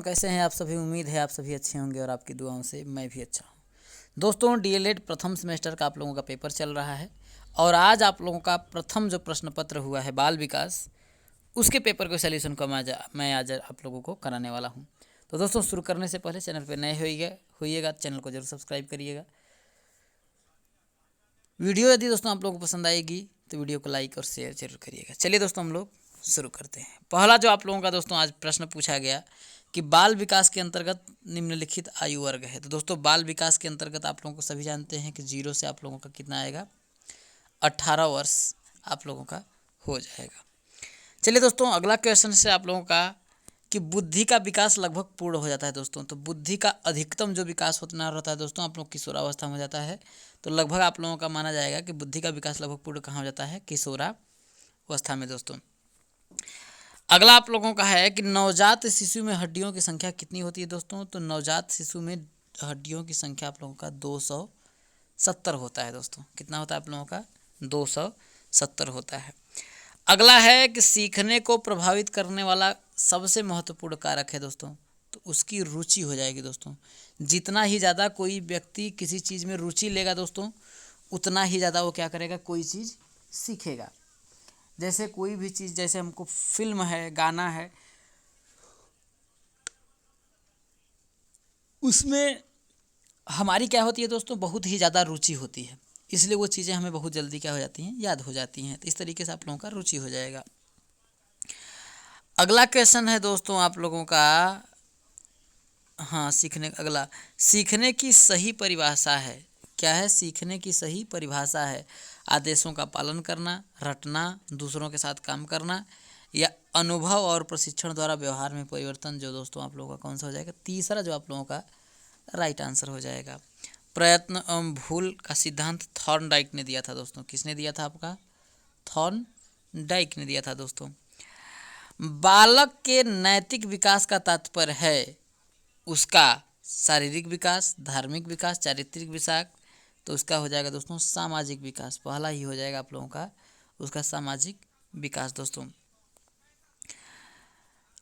कैसे हैं आप सभी। उम्मीद है आप सभी अच्छे होंगे और आपकी दुआओं से मैं भी अच्छा हूं। दोस्तों, डीएलएड प्रथम सेमेस्टर का आप लोगों का पेपर चल रहा है और आज आप लोगों का प्रथम जो प्रश्न पत्र हुआ है बाल विकास, उसके पेपर के सोल्यूशन को मैं आज आप लोगों को कराने वाला हूं। तो दोस्तों, शुरू करने से पहले चैनल पर नए होइएगा चैनल को जरूर सब्सक्राइब करिएगा। वीडियो यदि दोस्तों आप लोगों को पसंद आएगी तो वीडियो को लाइक और शेयर जरूर करिएगा। चलिए दोस्तों, हम लोग शुरू करते हैं। पहला जो आप लोगों का दोस्तों आज प्रश्न पूछा गया कि बाल विकास के अंतर्गत निम्नलिखित आयु वर्ग है। तो दोस्तों, बाल विकास के अंतर्गत आप लोगों को सभी जानते हैं कि 0 से आप लोगों का कितना आएगा, 18 वर्ष आप लोगों का हो जाएगा। चलिए दोस्तों, अगला क्वेश्चन से आप लोगों का कि बुद्धि का विकास लगभग पूर्ण हो जाता है दोस्तों। तो बुद्धि का अधिकतम जो विकास होना रहता है दोस्तों आप लोग किशोरावस्था में हो जाता है। तो लगभग आप लोगों का माना जाएगा कि बुद्धि का विकास लगभग पूर्ण कहाँ हो जाता है, किशोरावस्था में दोस्तों। अगला आप लोगों का है कि नवजात शिशु में हड्डियों की संख्या कितनी होती है दोस्तों। तो नवजात शिशु में हड्डियों की संख्या आप लोगों का 270 होता है दोस्तों। कितना होता है आप लोगों का, 270 होता है। अगला है कि सीखने को प्रभावित करने वाला सबसे महत्वपूर्ण कारक है दोस्तों। तो उसकी रुचि हो जाएगी दोस्तों। जितना ही ज़्यादा कोई व्यक्ति किसी चीज़ में रुचि लेगा दोस्तों, उतना ही ज़्यादा वो क्या करेगा, कोई चीज़ सीखेगा। जैसे कोई भी चीज़, जैसे हमको फिल्म है, गाना है, उसमें हमारी क्या होती है दोस्तों, बहुत ही ज़्यादा रुचि होती है, इसलिए वो चीज़ें हमें बहुत जल्दी क्या हो जाती हैं, याद हो जाती हैं। तो इस तरीके से आप लोगों का रुचि हो जाएगा। अगला क्वेश्चन है दोस्तों आप लोगों का, सीखने की सही परिभाषा है। क्या है, सीखने की सही परिभाषा है आदेशों का पालन करना, रटना, दूसरों के साथ काम करना, या अनुभव और प्रशिक्षण द्वारा व्यवहार में परिवर्तन। जो दोस्तों आप लोगों का कौन सा हो जाएगा, तीसरा जो आप लोगों का राइट आंसर हो जाएगा। प्रयत्न एवं भूल का सिद्धांत थॉर्नडाइक ने दिया था दोस्तों। किसने दिया था आपका, थॉर्नडाइक ने दिया था दोस्तों। बालक के नैतिक विकास का तात्पर्य है उसका शारीरिक विकास, धार्मिक विकास, चारित्रिक विकास। तो उसका हो जाएगा दोस्तों सामाजिक विकास। पहला ही हो जाएगा आप लोगों का उसका सामाजिक विकास दोस्तों।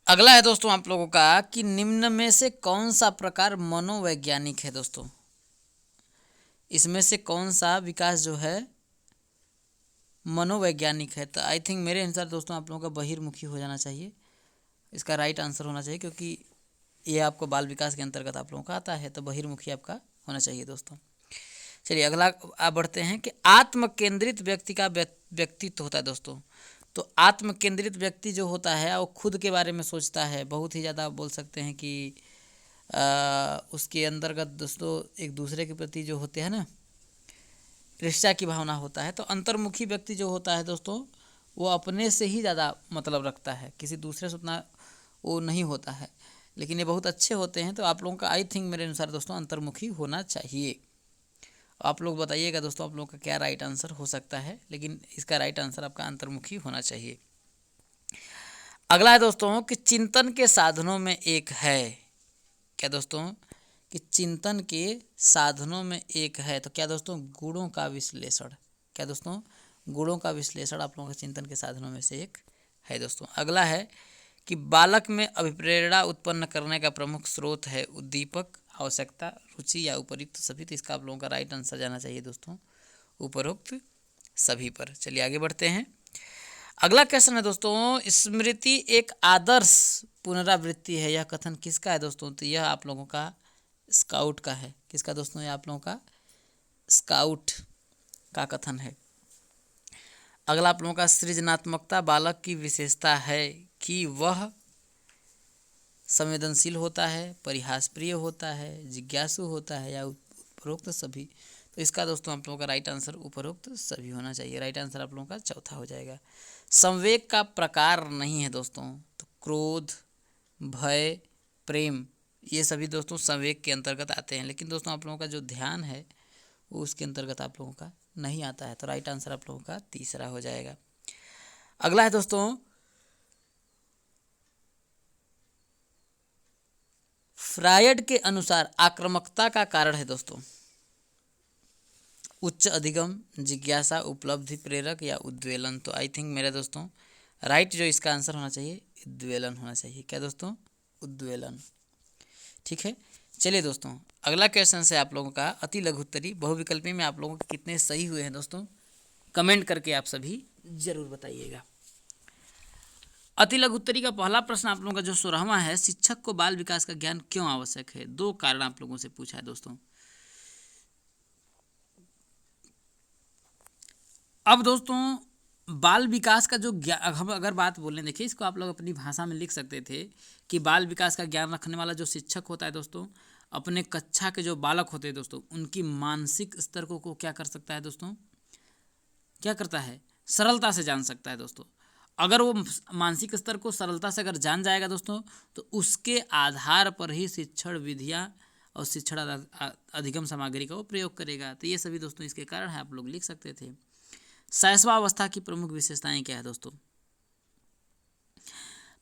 अगला है दोस्तों आप लोगों का कि निम्न में से कौन सा प्रकार मनोवैज्ञानिक है दोस्तों। इसमें से कौन सा विकास जो है मनोवैज्ञानिक है। तो आई थिंक मेरे अनुसार दोस्तों आप लोगों का बहिर्मुखी हो जाना चाहिए, इसका राइट आंसर होना चाहिए, क्योंकि ये आपको बाल विकास के अंतर्गत आप लोगों का आता है। तो बहिर्मुखी आपका होना चाहिए दोस्तों। चलिए अगला आप बढ़ते हैं कि आत्म केंद्रित व्यक्ति का व्यक्तित्व होता है दोस्तों। तो आत्म केंद्रित व्यक्ति जो होता है वो खुद के बारे में सोचता है, बहुत ही ज़्यादा बोल सकते हैं कि उसके अंतर्गत दोस्तों एक दूसरे के प्रति जो होते हैं ना, ईर्ष्या की भावना होता है। तो अंतर्मुखी व्यक्ति जो होता है दोस्तों वो अपने से ही ज़्यादा मतलब रखता है, किसी दूसरे से उतना वो नहीं होता है। लेकिन ये बहुत अच्छे होते हैं। तो आप लोगों का आई थिंक मेरे अनुसार दोस्तों अंतर्मुखी होना चाहिए। आप लोग बताइएगा दोस्तों आप लोगों का क्या राइट आंसर हो सकता है, लेकिन इसका राइट आंसर आपका अंतर्मुखी होना चाहिए। अगला है दोस्तों कि चिंतन के साधनों में एक है। क्या दोस्तों, कि चिंतन के साधनों में एक है। तो क्या दोस्तों, गुणों का विश्लेषण। क्या दोस्तों, गुणों का विश्लेषण आप लोगों के चिंतन के साधनों में से एक है दोस्तों। अगला है कि बालक में अभिप्रेरणा उत्पन्न करने का प्रमुख स्रोत है उद्दीपक, आवश्यकता, रुचि या उपरोक्त सभी। तो इसका आप लोगों का राइट आंसर जाना चाहिए दोस्तों उपरोक्त सभी पर। चलिए आगे बढ़ते हैं। अगला क्वेश्चन है दोस्तों, स्मृति एक आदर्श पुनरावृत्ति है, यह कथन किसका है दोस्तों। तो यह आप लोगों का स्काउट का है। किसका दोस्तों, ये आप लोगों का स्काउट का कथन है। अगला आप लोगों का सृजनात्मकता बालक की विशेषता है कि वह संवेदनशील होता है, परिहास प्रिय होता है, जिज्ञासु होता है, या उपरोक्त सभी। तो इसका दोस्तों आप लोगों का राइट आंसर उपरोक्त सभी होना चाहिए। राइट आंसर आप लोगों का चौथा हो जाएगा। संवेग का प्रकार नहीं है दोस्तों। तो क्रोध, भय, प्रेम, ये सभी दोस्तों संवेग के अंतर्गत आते हैं। लेकिन दोस्तों आप लोगों का जो ध्यान है वो उसके अंतर्गत आप लोगों का नहीं आता है। तो राइट आंसर आप लोगों का तीसरा हो जाएगा। अगला है दोस्तों, फ्रायड के अनुसार आक्रामकता का कारण है दोस्तों उच्च अधिगम, जिज्ञासा, उपलब्धि प्रेरक, या उद्वेलन। तो आई थिंक मेरे दोस्तों राइट जो इसका आंसर होना चाहिए उद्वेलन होना चाहिए। क्या दोस्तों, उद्वेलन। ठीक है। चलिए दोस्तों, अगला क्वेश्चन है आप लोगों का अति लघुत्तरी बहुविकल्पी में आप लोगों के कितने सही हुए हैं दोस्तों, कमेंट करके आप सभी जरूर बताइएगा। अति लघुत्तरी का पहला प्रश्न आप लोगों का जो 16वां है, शिक्षक को बाल विकास का ज्ञान क्यों आवश्यक है? 2 कारण आप लोगों से पूछा है दोस्तों। अब दोस्तों बाल विकास का जो ज्ञान, हम अगर बात बोलें, देखिए इसको आप लोग अपनी भाषा में लिख सकते थे कि बाल विकास का ज्ञान रखने वाला जो शिक्षक होता है दोस्तों, अपने कक्षा के जो बालक होते हैं दोस्तों, उनकी मानसिक स्तर को क्या कर सकता है दोस्तों, क्या करता है, सरलता से जान सकता है दोस्तों। अगर वो मानसिक स्तर को सरलता से अगर जान जाएगा दोस्तों, तो उसके आधार पर ही शिक्षण विधियाँ और शिक्षण अधिगम सामग्री का वो प्रयोग करेगा। तो ये सभी दोस्तों इसके कारण है, आप लोग लिख सकते थे। शैशवावस्था की प्रमुख विशेषताएं क्या है दोस्तों?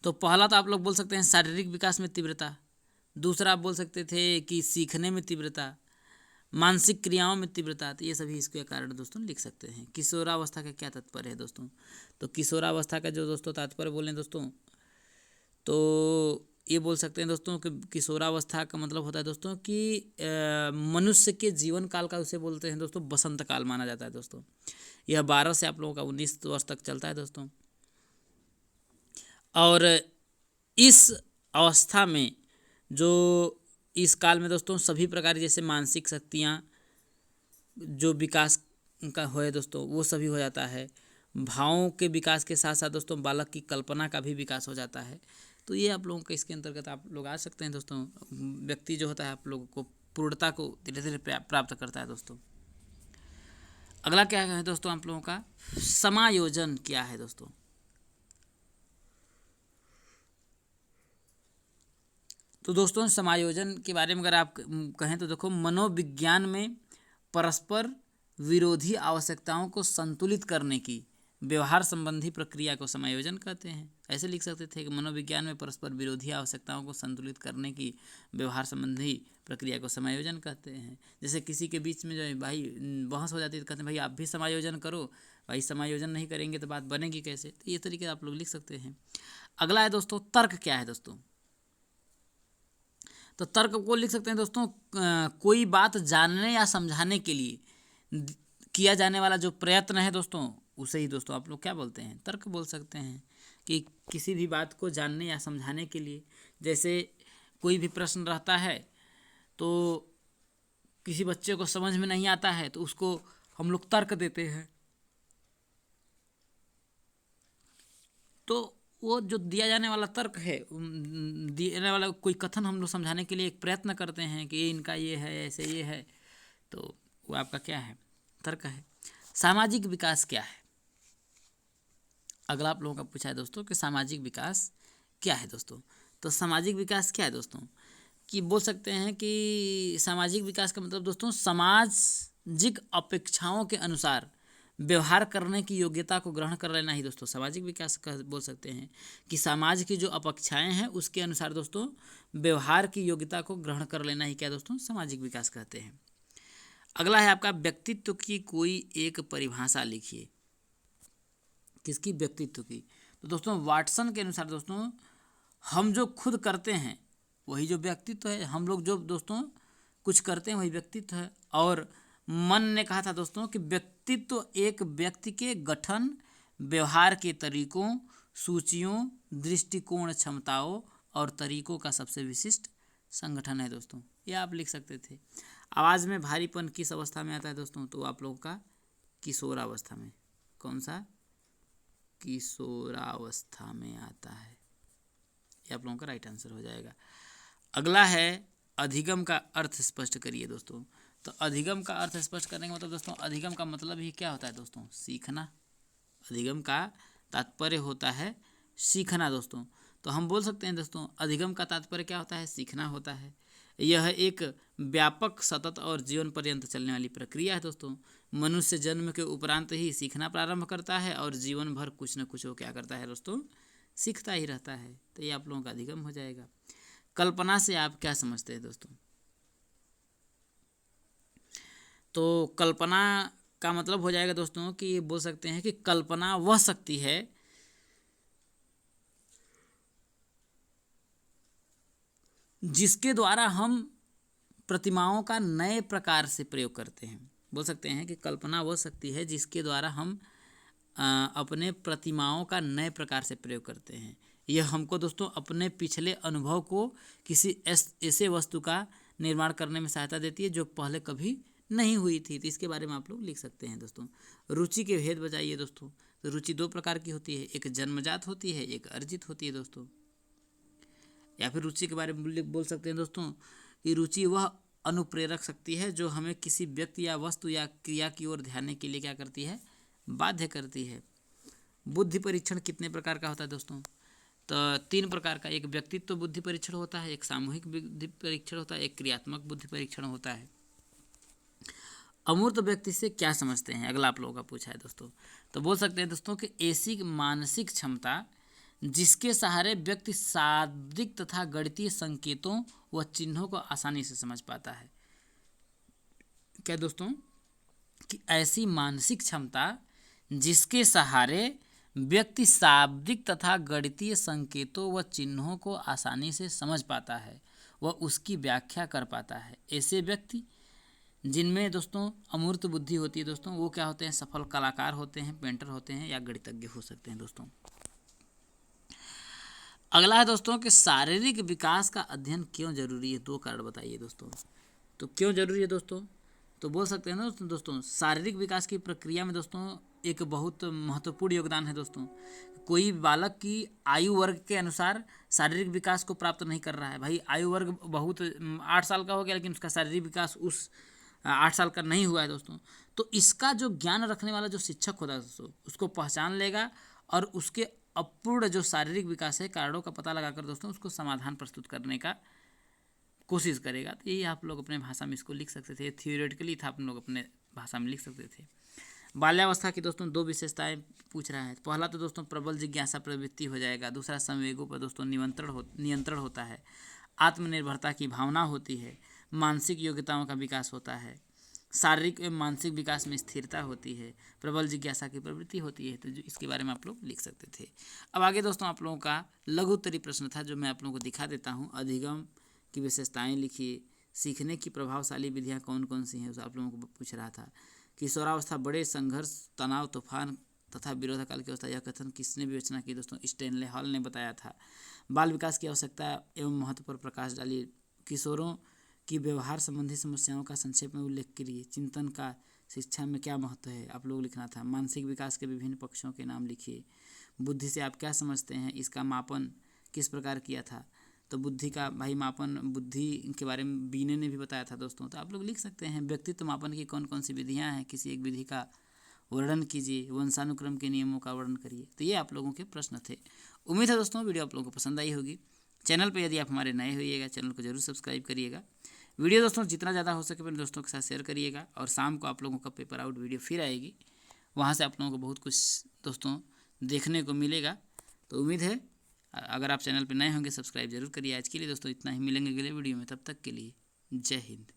तो पहला तो आप लोग बोल सकते हैं शारीरिक विकास में तीव्रता, दूसरा आप बोल सकते थे कि सीखने में तीव्रता, मानसिक क्रियाओं में तीव्रता। तो ये सभी इसके कारण दोस्तों लिख सकते हैं। किशोरावस्था का क्या तात्पर्य है दोस्तों? तो किशोरावस्था का जो दोस्तों तात्पर्य बोलें दोस्तों, तो ये बोल सकते हैं दोस्तों कि किशोरावस्था का मतलब होता है दोस्तों कि मनुष्य के जीवन काल का उसे बोलते हैं दोस्तों बसंत काल माना जाता है दोस्तों। यह 12 से आप लोगों का 19 वर्ष तक चलता है दोस्तों। और इस अवस्था में जो इस काल में दोस्तों सभी प्रकार जैसे मानसिक शक्तियाँ जो विकास का हो है दोस्तों, वो सभी हो जाता है। भावों के विकास के साथ साथ दोस्तों बालक की कल्पना का भी विकास हो जाता है। तो ये आप लोगों के इसके अंतर्गत आप लोग आ सकते हैं दोस्तों। व्यक्ति जो होता है आप लोगों को पूर्णता को धीरे धीरे प्राप्त करता है दोस्तों। अगला क्या है दोस्तों आप लोगों का, समायोजन क्या है दोस्तों? तो दोस्तों समायोजन के बारे में अगर आप कहें तो देखो, मनोविज्ञान में परस्पर विरोधी आवश्यकताओं को संतुलित करने की व्यवहार संबंधी प्रक्रिया को समायोजन कहते हैं। ऐसे लिख सकते थे कि मनोविज्ञान में परस्पर विरोधी आवश्यकताओं को संतुलित करने की व्यवहार संबंधी प्रक्रिया को समायोजन कहते हैं। जैसे किसी के बीच में जो है भाई बहस हो जाती है तो कहते हैं भाई आप भी समायोजन करो, भाई समायोजन नहीं करेंगे तो बात बनेगी कैसे? तो ये तरीके आप लोग लिख सकते हैं। अगला है दोस्तों तर्क क्या है दोस्तों? तो तर्क को लिख सकते हैं दोस्तों कोई बात जानने या समझाने के लिए किया जाने वाला जो प्रयत्न है दोस्तों, उसे ही दोस्तों आप लोग क्या बोलते हैं, तर्क बोल सकते हैं। कि किसी भी बात को जानने या समझाने के लिए, जैसे कोई भी प्रश्न रहता है तो किसी बच्चे को समझ में नहीं आता है तो उसको हम लोग तर्क देते हैं। तो वो जो दिया जाने वाला तर्क है, देने वाला कोई कथन हम लोग समझाने के लिए एक प्रयत्न करते हैं कि इनका ये है, ऐसे ये है, तो वो आपका क्या है, तर्क है। सामाजिक विकास क्या है? अगला आप लोगों का पूछा है दोस्तों कि सामाजिक विकास क्या है दोस्तों। तो सामाजिक विकास क्या है दोस्तों, कि बोल सकते हैं कि सामाजिक विकास का मतलब दोस्तों सामाजिक अपेक्षाओं के अनुसार व्यवहार करने की योग्यता को ग्रहण कर लेना ही दोस्तों सामाजिक विकास का बोल सकते हैं। कि समाज की जो अपेक्षाएं हैं उसके अनुसार दोस्तों व्यवहार की योग्यता को ग्रहण कर लेना ही क्या दोस्तों सामाजिक विकास कहते हैं। अगला है आपका व्यक्तित्व की कोई एक परिभाषा लिखिए। किसकी? व्यक्तित्व की। तो दोस्तों वाटसन के अनुसार दोस्तों हम जो खुद करते हैं वही जो व्यक्तित्व है। हम लोग जो दोस्तों कुछ करते हैं वही व्यक्तित्व है। और मन ने कहा था दोस्तों कि व्यक्तित्व एक व्यक्ति के गठन, व्यवहार के तरीकों, सूचियों, दृष्टिकोण, क्षमताओं और तरीकों का सबसे विशिष्ट संगठन है दोस्तों। ये आप लिख सकते थे। आवाज़ में भारीपन किस अवस्था में आता है दोस्तों? तो आप लोगों का किशोरावस्था में। कौन सा? किशोरावस्था में आता है। ये आप लोगों का राइट आंसर हो जाएगा। अगला है अधिगम का अर्थ स्पष्ट करिए दोस्तों। तो अधिगम का अर्थ स्पष्ट करने का मतलब दोस्तों, अधिगम का मतलब ही क्या होता है दोस्तों? सीखना। अधिगम का तात्पर्य होता है सीखना दोस्तों। तो हम बोल सकते हैं दोस्तों अधिगम का तात्पर्य क्या होता है? सीखना होता है। यह एक व्यापक, सतत और जीवन पर्यंत चलने वाली प्रक्रिया है दोस्तों। मनुष्य जन्म के उपरांत ही सीखना प्रारंभ करता है और जीवन भर कुछ न कुछ वो क्या करता है दोस्तों? सीखता ही रहता है। तो ये आप लोगों का अधिगम हो जाएगा। कल्पना से आप क्या समझते हैं दोस्तों? तो कल्पना का मतलब हो जाएगा दोस्तों कि बोल सकते हैं कि कल्पना वह शक्ति है जिसके द्वारा हम प्रतिमाओं का नए प्रकार से प्रयोग करते हैं। बोल सकते हैं कि कल्पना वह शक्ति है जिसके द्वारा हम अपने प्रतिमाओं का नए प्रकार से प्रयोग करते हैं। यह हमको दोस्तों अपने पिछले अनुभव को किसी ऐसे वस्तु का निर्माण करने में सहायता देती है जो पहले कभी नहीं हुई थी। तो इसके बारे में आप लोग लिख सकते हैं दोस्तों। रुचि के भेद बताइए दोस्तों। तो रुचि दो प्रकार की होती है, एक जन्मजात होती है, एक अर्जित होती है दोस्तों। या फिर रुचि के बारे में बोल सकते हैं दोस्तों कि रुचि वह अनुप्रेरक शक्ति है जो हमें किसी व्यक्ति या वस्तु या क्रिया की ओर ध्यान के लिए क्या करती है, बाध्य करती है। बुद्धि परीक्षण कितने प्रकार का होता है दोस्तों? तो 3 प्रकार का। एक व्यक्तित्व बुद्धि परीक्षण होता है, एक सामूहिक बुद्धि परीक्षण होता है, एक क्रियात्मक बुद्धि परीक्षण होता है। अमूर्त व्यक्ति से क्या समझते हैं, अगला आप लोगों का पूछा है दोस्तों। तो बोल सकते हैं दोस्तों कि ऐसी मानसिक क्षमता जिसके सहारे व्यक्ति शाब्दिक तथा गणितीय संकेतों व चिन्हों को आसानी से समझ पाता है। क्या दोस्तों? कि ऐसी मानसिक क्षमता जिसके सहारे व्यक्ति शाब्दिक तथा गणितीय संकेतों व चिन्हों को आसानी से समझ पाता है व उसकी व्याख्या कर पाता है। ऐसे व्यक्ति जिनमें दोस्तों अमूर्त बुद्धि होती है दोस्तों, वो क्या होते हैं, सफल कलाकार होते हैं, पेंटर होते हैं या गणितज्ञ हो सकते हैं दोस्तों। अगला है दोस्तों कि शारीरिक विकास का अध्ययन क्यों जरूरी है। 2 कारण बताइए दोस्तों। तो क्यों जरूरी है दोस्तों? तो बोल सकते हैं ना दोस्तों, शारीरिक विकास की प्रक्रिया में दोस्तों एक बहुत महत्वपूर्ण योगदान है दोस्तों। कोई बालक की आयु वर्ग के अनुसार शारीरिक विकास को प्राप्त नहीं कर रहा है। भाई आयु वर्ग बहुत 8 साल का हो गया लेकिन उसका शारीरिक विकास उस 8 साल का नहीं हुआ है दोस्तों। तो इसका जो ज्ञान रखने वाला जो शिक्षक होता है दोस्तों, उसको पहचान लेगा और उसके अपूर्ण जो शारीरिक विकास है कारणों का पता लगाकर दोस्तों उसको समाधान प्रस्तुत करने का कोशिश करेगा। तो यही आप लोग अपने भाषा में इसको लिख सकते थे। थियोरेटिकली था, आप लोग अपने भाषा में लिख सकते थे। बाल्यावस्था की दोस्तों 2 विशेषताएं पूछ रहा है। पहला तो दोस्तों प्रबल जिज्ञासा प्रवृत्ति हो जाएगा। दूसरा संवेगों पर दोस्तों नियंत्रण होता है। आत्मनिर्भरता की भावना होती है। मानसिक योग्यताओं का विकास होता है। शारीरिक एवं मानसिक विकास में स्थिरता होती है। प्रबल जिज्ञासा की प्रवृत्ति होती है। तो जो इसके बारे में आप लोग लिख सकते थे। अब आगे दोस्तों आप लोगों का लघुत्तरी प्रश्न था जो मैं आप लोगों को दिखा देता हूँ। अधिगम की विशेषताएं लिखिए। सीखने की प्रभावशाली विधियाँ कौन कौन सी हैं उसे आप लोगों को पूछ रहा था। किशोरावस्था बड़े संघर्ष, तनाव, तूफान तथा विरोधकाल की अवस्था। यह कथन किसने विवेचना की दोस्तों? स्टैनले हॉल ने बताया था। बाल विकास की आवश्यकता एवं महत्व पर प्रकाश डालिए। किशोरों की व्यवहार संबंधी समस्याओं का संक्षेप में उल्लेख करिए। चिंतन का शिक्षा में क्या महत्व है आप लोग लिखना था। मानसिक विकास के विभिन्न पक्षों के नाम लिखिए। बुद्धि से आप क्या समझते हैं, इसका मापन किस प्रकार किया था? तो बुद्धि का भाई मापन, बुद्धि के बारे में बीने ने भी बताया था दोस्तों। तो आप लोग लिख सकते हैं। व्यक्तित्व मापन की कौन कौन सी विधियाँ हैं, किसी एक विधि का वर्णन कीजिए। वंशानुक्रम के नियमों का वर्णन करिए। तो ये आप लोगों के प्रश्न थे। उम्मीद है दोस्तों वीडियो आप लोगों को पसंद आई होगी। चैनल पर यदि आप हमारे नए होइएगा चैनल को जरूर सब्सक्राइब करिएगा। वीडियो दोस्तों जितना ज़्यादा हो सके अपने दोस्तों के साथ शेयर करिएगा। और शाम को आप लोगों का पेपर आउट वीडियो फिर आएगी, वहाँ से आप लोगों को बहुत कुछ दोस्तों देखने को मिलेगा। तो उम्मीद है अगर आप चैनल पर नए होंगे सब्सक्राइब जरूर करिए। आज के लिए दोस्तों इतना ही, मिलेंगे अगले वीडियो में। तब तक के लिए जय हिंद।